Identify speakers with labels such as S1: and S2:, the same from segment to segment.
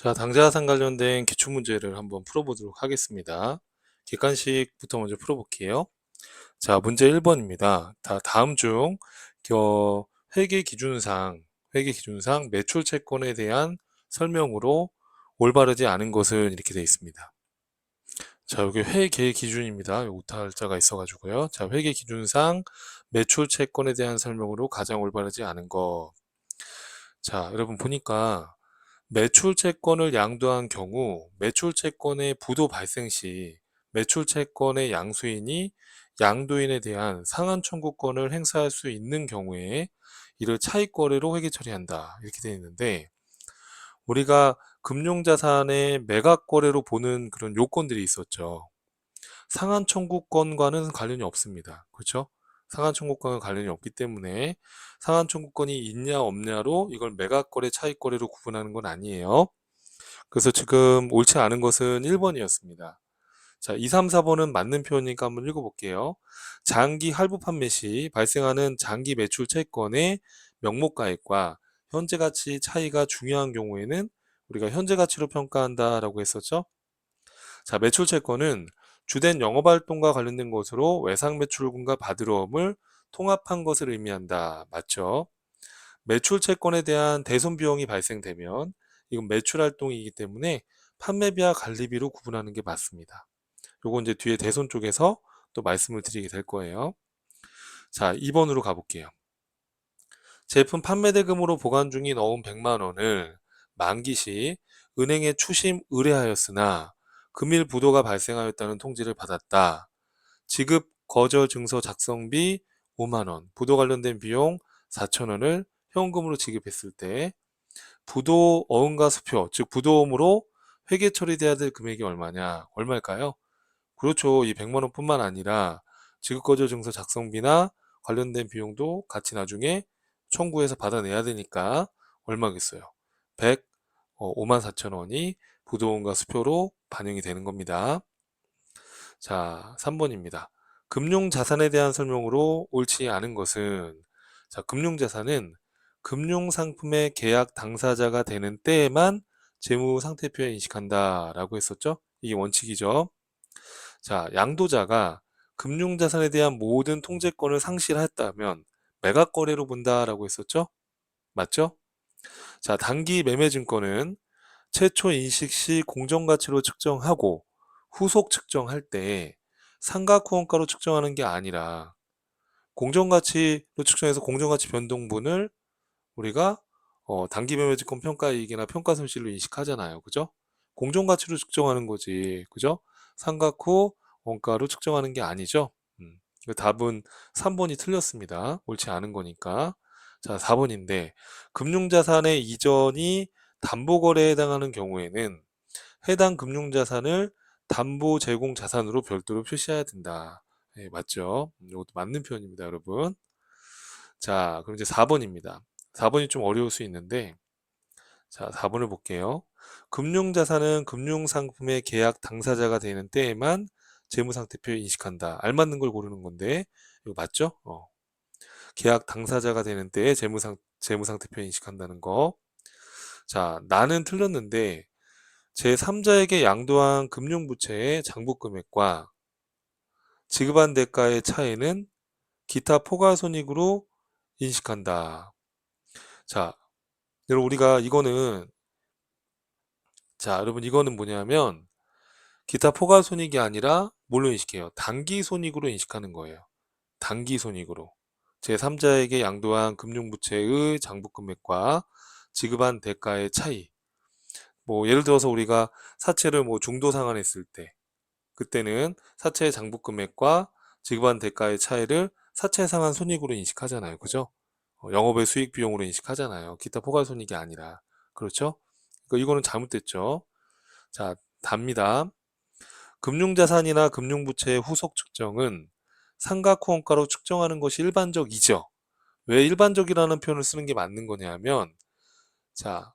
S1: 자, 당좌자산 관련된 기출문제를 한번 풀어보도록 하겠습니다. 객관식부터 먼저 풀어볼게요. 자, 문제 1번입니다. 다음 중 회계 기준상 매출 채권에 대한 설명으로 올바르지 않은 것은 이렇게 되어 있습니다. 자, 여기 회계 기준입니다. 오탈자가 있어가지고요. 자, 회계 기준상 매출 채권에 대한 설명으로 가장 올바르지 않은 것. 자, 여러분 보니까 매출채권을 양도한 경우 매출채권의 부도 발생 시 매출채권의 양수인이 양도인에 대한 상한 청구권을 행사할 수 있는 경우에 이를 차익거래로 회계 처리한다. 이렇게 되어 있는데 우리가 금융자산의 매각거래로 보는 그런 요건들이 있었죠. 상한 청구권과는 관련이 없습니다. 그렇죠? 상한 청구권과 관련이 없기 때문에 상한 청구권이 있냐 없냐로 이걸 매각거래 차익거래로 구분하는 건 아니에요. 그래서 지금 옳지 않은 것은 1번이었습니다. 자, 2, 3, 4번은 맞는 표현이니까 한번 읽어볼게요. 장기 할부 판매 시 발생하는 장기 매출 채권의 명목가액과 현재 가치 차이가 중요한 경우에는 우리가 현재 가치로 평가한다라고 했었죠. 자, 매출 채권은 주된 영업활동과 관련된 것으로 외상 매출금과 받으러움을 통합한 것을 의미한다. 맞죠? 매출 채권에 대한 대손 비용이 발생되면 이건 매출 활동이기 때문에 판매비와 관리비로 구분하는 게 맞습니다. 요거 이제 뒤에 대손 쪽에서 또 말씀을 드리게 될 거예요. 자, 2번으로 가볼게요. 제품 판매 대금으로 보관 중인 어음 100만 원을 만기 시 은행에 추심 의뢰하였으나 금일 부도가 발생하였다는 통지를 받았다. 지급 거절 증서 작성비 5만 원, 부도 관련된 비용 4천 원을 현금으로 지급했을 때 부도 어음과 수표, 즉 부도음으로 회계 처리돼야 될 금액이 얼마냐? 얼마일까요? 그렇죠. 이 100만 원뿐만 아니라 지급거절 증서 작성비나 관련된 비용도 같이 나중에 청구해서 받아내야 되니까 얼마겠어요? 5만 4천 원이 부도음과 수표로 반영이 되는 겁니다. 자, 3번입니다. 금융자산에 대한 설명으로 옳지 않은 것은 자, 금융자산은 금융상품의 계약 당사자가 되는 때에만 재무상태표에 인식한다 라고 했었죠. 이게 원칙이죠. 자, 양도자가 금융자산에 대한 모든 통제권을 상실했다면 매각거래로 본다라고 했었죠. 맞죠? 자, 단기 매매증권은 최초 인식 시 공정가치로 측정하고 후속 측정할 때 상각후원가로 측정하는 게 아니라 공정가치로 측정해서 공정가치 변동분을 우리가 단기 매매증권 평가이익이나 평가손실로 인식하잖아요. 그죠? 공정가치로 측정하는 거지. 그죠? 상각 후 원가로 측정하는 게 아니죠. 이거 답은 3번이 틀렸습니다. 옳지 않은 거니까. 자, 4번인데 금융자산의 이전이 담보거래에 해당하는 경우에는 해당 금융자산을 담보 제공 자산으로 별도로 표시해야 된다. 네, 맞죠? 이것도 맞는 표현입니다, 여러분. 자, 그럼 이제 4번입니다. 4번이 좀 어려울 수 있는데, 자, 4번을 볼게요. 금융자산은 금융상품의 계약 당사자가 되는 때에만 재무상태표에 인식한다. 알맞는 걸 고르는 건데, 이거 맞죠? 계약 당사자가 되는 때에 재무상태표에 인식한다는 거. 자, 나는 틀렸는데, 제3자에게 양도한 금융부채의 장부금액과 지급한 대가의 차이는 기타 포괄손익으로 인식한다. 자, 여러분 우리가 이거는 여러분 이거는 뭐냐면 기타 포괄손익이 아니라 뭘로 인식해요? 단기손익으로 인식하는 거예요. 단기손익으로. 제3자에게 양도한 금융부채의 장부금액과 지급한 대가의 차이. 뭐 예를 들어서 우리가 사채를 뭐 중도 상환했을 때 그때는 사채의 장부금액과 지급한 대가의 차이를 사채 상환 손익으로 인식하잖아요. 그죠? 영업의 수익 비용으로 인식하잖아요. 기타 포괄손익이 아니라. 그렇죠? 이거는 잘못됐죠. 자, 답니다. 금융자산이나 금융부채의 후속 측정은 상각후원가로 측정하는 것이 일반적이죠. 왜 일반적이라는 표현을 쓰는 게 맞는 거냐면, 자,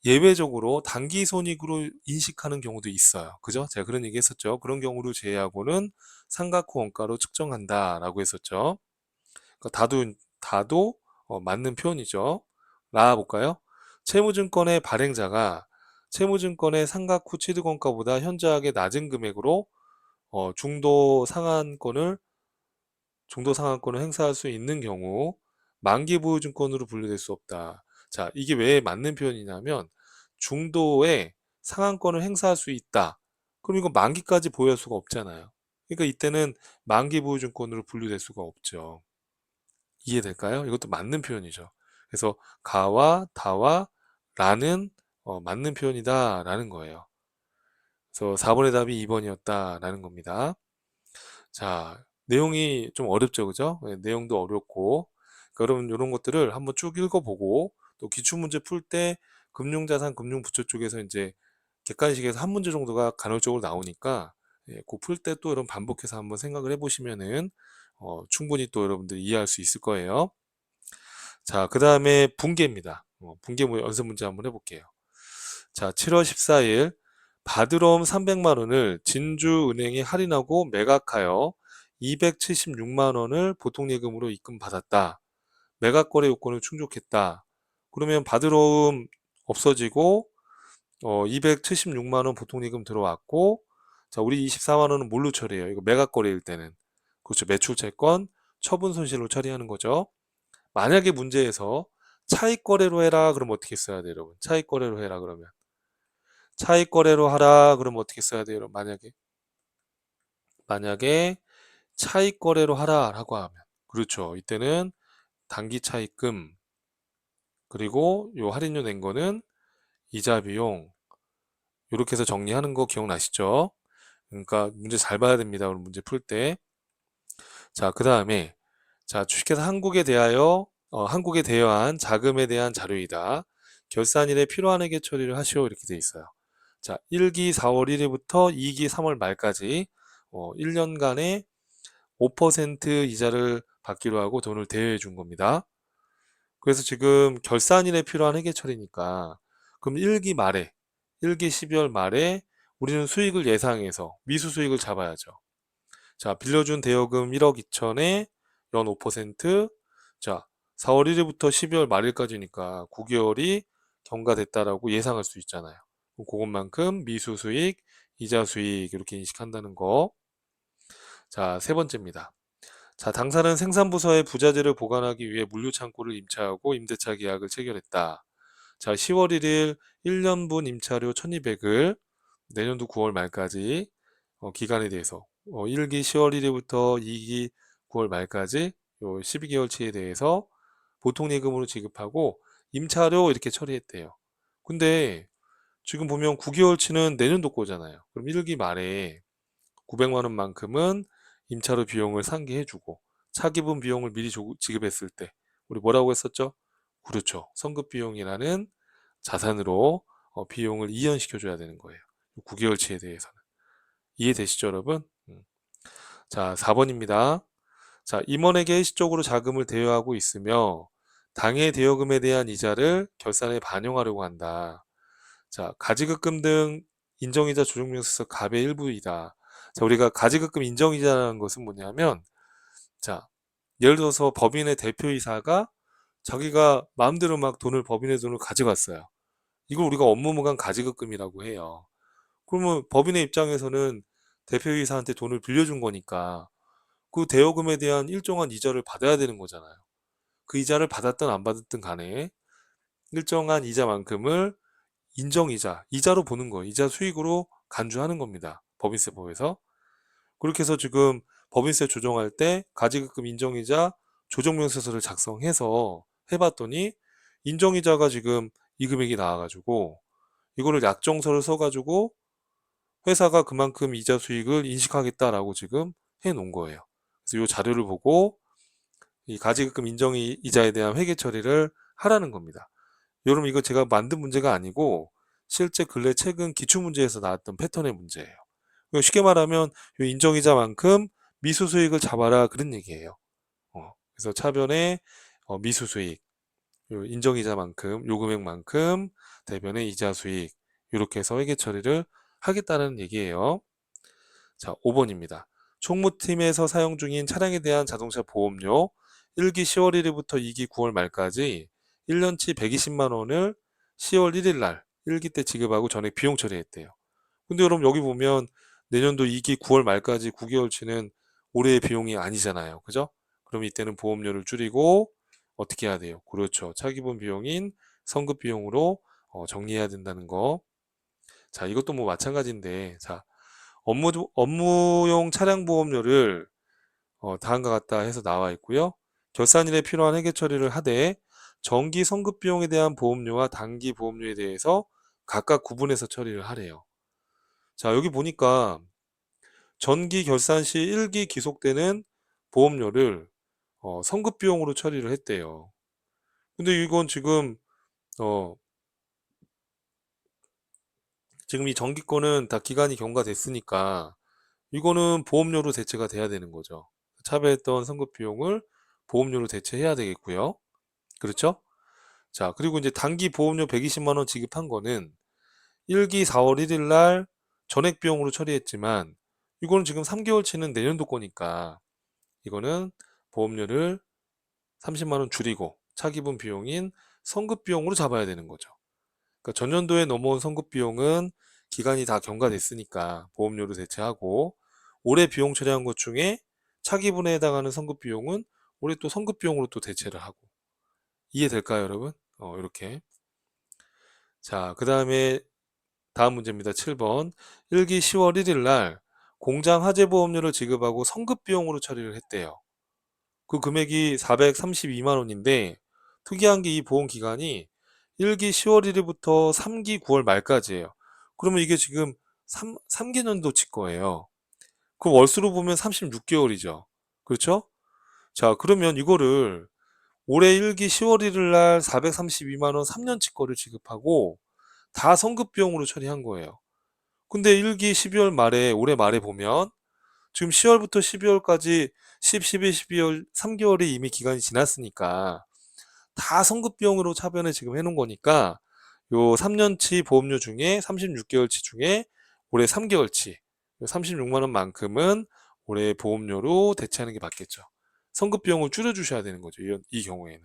S1: 예외적으로 단기 손익으로 인식하는 경우도 있어요. 그죠? 제가 그런 얘기 했었죠. 그런 경우를 제외하고는 상각후원가로 측정한다라고 했었죠. 그러니까 다도 맞는 표현이죠. 나아볼까요? 채무증권의 발행자가 채무증권의 상각 후 취득원가보다 현저하게 낮은 금액으로 중도 상한권을 행사할 수 있는 경우 만기 보유증권으로 분류될 수 없다. 자, 이게 왜 맞는 표현이냐면 중도에 상한권을 행사할 수 있다. 그럼 이거 만기까지 보유할 수가 없잖아요. 그러니까 이때는 만기 보유증권으로 분류될 수가 없죠. 이해될까요? 이것도 맞는 표현이죠. 그래서 가와 다와 라는 맞는 표현이다 라는 거예요. 그래서 4번의 답이 2번이었다 라는 겁니다. 자, 내용이 좀 어렵죠, 그죠? 네, 내용도 어렵고. 그러면 이런 것들을 한번 쭉 읽어보고, 또 기출문제 풀 때 금융자산, 금융부처 쪽에서 이제 객관식에서 한 문제 정도가 간헐적으로 나오니까, 그 풀 때 또 이런 반복해서 한번 생각을 해보시면은, 충분히 또 여러분들이 이해할 수 있을 거예요. 자, 그 다음에 분계입니다. 분계 연습 문제 한번 해볼게요. 자, 7월 14일 받으러 300만 원을 진주은행에 할인하고 매각하여 276만 원을 보통예금으로 입금받았다. 매각거래 요건을 충족했다. 그러면 받으러움 없어지고 276만 원 보통예금 들어왔고, 자, 우리 24만 원은 뭘로 처리해요? 이거 매각거래일 때는. 그렇죠. 매출채권, 처분손실로 처리하는 거죠. 만약에 문제에서 차익거래로 해라 그러면 어떻게 써야 돼요, 여러분? 차익거래로 해라 그러면. 차익거래로 하라 그러면 어떻게 써야 돼요? 만약에 차익거래로 하라 라고 하면, 그렇죠. 이때는 단기차익금, 그리고 요 할인료 낸 거는 이자 비용, 이렇게 해서 정리하는 거 기억나시죠? 그러니까 문제 잘 봐야 됩니다. 오늘 문제 풀 때. 자, 그 다음에 자, 주식회사 한국에 대여한 자금에 대한 자료이다. 결산일에 필요한 회계 처리를 하시오 이렇게 돼 있어요. 자, 1기 4월 1일부터 2기 3월 말까지 1년간의 5% 이자를 받기로 하고 돈을 대여해 준 겁니다. 그래서 지금 결산일에 필요한 회계 처리니까 그럼 1기 12월 말에 우리는 수익을 예상해서 미수 수익을 잡아야죠. 자, 빌려준 대여금 1억 2천에 연 5%, 자, 4월 1일부터 12월 말일까지니까 9개월이 경과됐다라고 예상할 수 있잖아요. 그것만큼 미수 수익, 이자 수익 이렇게 인식한다는 거. 자, 세 번째입니다. 자, 당사는 생산부서에 부자재를 보관하기 위해 물류창고를 임차하고 임대차 계약을 체결했다. 자, 10월 1일 1년분 임차료 1200을 내년도 9월 말까지 기간에 대해서 1기 10월 1일부터 2기 9월 말까지 요 12개월치에 대해서 보통예금으로 지급하고 임차료 이렇게 처리했대요. 근데 지금 보면 9개월치는 내년도 거잖아요. 그럼 1기 말에 900만 원만큼은 임차료 비용을 상기해주고 차기분 비용을 미리 지급했을 때 우리 뭐라고 했었죠? 그렇죠. 성급 비용이라는 자산으로 비용을 이연시켜줘야 되는 거예요. 9개월치에 대해서는. 이해되시죠, 여러분? 자, 4번입니다. 자, 임원에게 일시적으로 자금을 대여하고 있으며 당해 대여금에 대한 이자를 결산에 반영하려고 한다. 자, 가지급금 등 인정이자 조정명세서 갑의 일부이다. 자, 우리가 가지급금 인정이자라는 것은 뭐냐면, 자, 예를 들어서 법인의 대표이사가 자기가 마음대로 막 법인의 돈을 가져갔어요. 이걸 우리가 업무무관 가지급금이라고 해요. 그러면 법인의 입장에서는 대표이사한테 돈을 빌려준 거니까 그 대여금에 대한 일정한 이자를 받아야 되는 거잖아요. 그 이자를 받았든 안 받았든 간에 일정한 이자만큼을 이자로 보는 거예요. 이자 수익으로 간주하는 겁니다. 법인세법에서. 그렇게 해서 지금 법인세 조정할 때 가지급금 인정이자 조정명세서를 작성해서 해봤더니 인정이자가 지금 이 금액이 나와가지고 이거를 약정서를 써가지고 회사가 그만큼 이자 수익을 인식하겠다라고 지금 해놓은 거예요. 그래서 이 자료를 보고 이 가지급금 인정이자에 대한 회계 처리를 하라는 겁니다. 여러분 이거 제가 만든 문제가 아니고 실제 근래 최근 기출문제에서 나왔던 패턴의 문제예요. 쉽게 말하면 이 인정이자만큼 미수수익을 잡아라 그런 얘기예요. 그래서 차변에 미수수익, 요 인정이자만큼 요 금액만큼 대변의 이자수익 이렇게 해서 회계 처리를 하겠다는 얘기예요. 자, 5번입니다. 총무팀에서 사용 중인 차량에 대한 자동차 보험료 1기 10월 1일부터 2기 9월 말까지 1년치 120만 원을 10월 1일 날 1기 때 지급하고 전액 비용 처리했대요. 근데 여러분 여기 보면 내년도 2기 9월 말까지 9개월치는 올해의 비용이 아니잖아요. 그죠? 그럼 이때는 보험료를 줄이고 어떻게 해야 돼요? 그렇죠. 차기본 비용인 성급 비용으로 정리해야 된다는 거. 자, 이것도 뭐 마찬가지인데, 자, 업무용 차량 보험료를 다음과 같다 해서 나와 있고요. 결산일에 필요한 회계 처리를 하되 정기 성급 비용에 대한 보험료와 단기 보험료에 대해서 각각 구분해서 처리를 하래요. 자, 여기 보니까 전기 결산 시 1기 기속되는 보험료를 성급 비용으로 처리를 했대요. 근데 이건 어, 지금 이 정기권은 다 기간이 경과됐으니까 이거는 보험료로 대체가 돼야 되는 거죠. 차배했던 성급 비용을 보험료로 대체해야 되겠고요. 그렇죠? 자, 그리고 이제 단기 보험료 120만 원 지급한 거는 1기 4월 1일 날 전액 비용으로 처리했지만 이거는 지금 3개월치는 내년도 거니까 이거는 보험료를 30만 원 줄이고 차기분 비용인 성급 비용으로 잡아야 되는 거죠. 그러니까 전년도에 넘어온 성급 비용은 기간이 다 경과됐으니까 보험료로 대체하고 올해 비용 처리한 것 중에 차기분에 해당하는 성급 비용은 올해 또 성급 비용으로 또 대체를 하고 이해될까요, 여러분? 이렇게. 자, 그 다음에 다음 문제입니다. 7번. 1기 10월 1일 날 공장 화재 보험료를 지급하고 성급 비용으로 처리를 했대요. 그 금액이 432만 원인데 특이한 게 이 보험 기간이 1기 10월 1일부터 3기 9월 말까지예요. 그러면 이게 지금 3개년도치 거예요. 그 월수로 보면 36개월이죠. 그렇죠? 자, 그러면 이거를 올해 1기 10월 1일 날 432만 원 3년치 거를 지급하고 다 성급 비용으로 처리한 거예요. 근데 1기 12월 말에 올해 말에 보면 지금 10월부터 12월까지 10, 11, 12월 3개월이 이미 기간이 지났으니까 다 성급 비용으로 차변을 지금 해놓은 거니까 요 3년치 보험료 중에 36개월치 중에 올해 3개월치 36만 원만큼은 올해 보험료로 대체하는 게 맞겠죠. 성급 비용을 줄여주셔야 되는 거죠. 이 경우에는.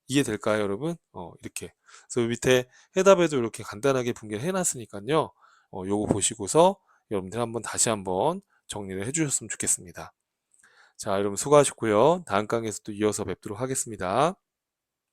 S1: 이해될까요, 여러분? 이렇게. 그래서 밑에 해답에도 이렇게 간단하게 분개를 해놨으니까요. 요거 보시고서 여러분들 한번 다시 한번 정리를 해주셨으면 좋겠습니다. 자, 여러분 수고하셨고요. 다음 강의에서 또 이어서 뵙도록 하겠습니다.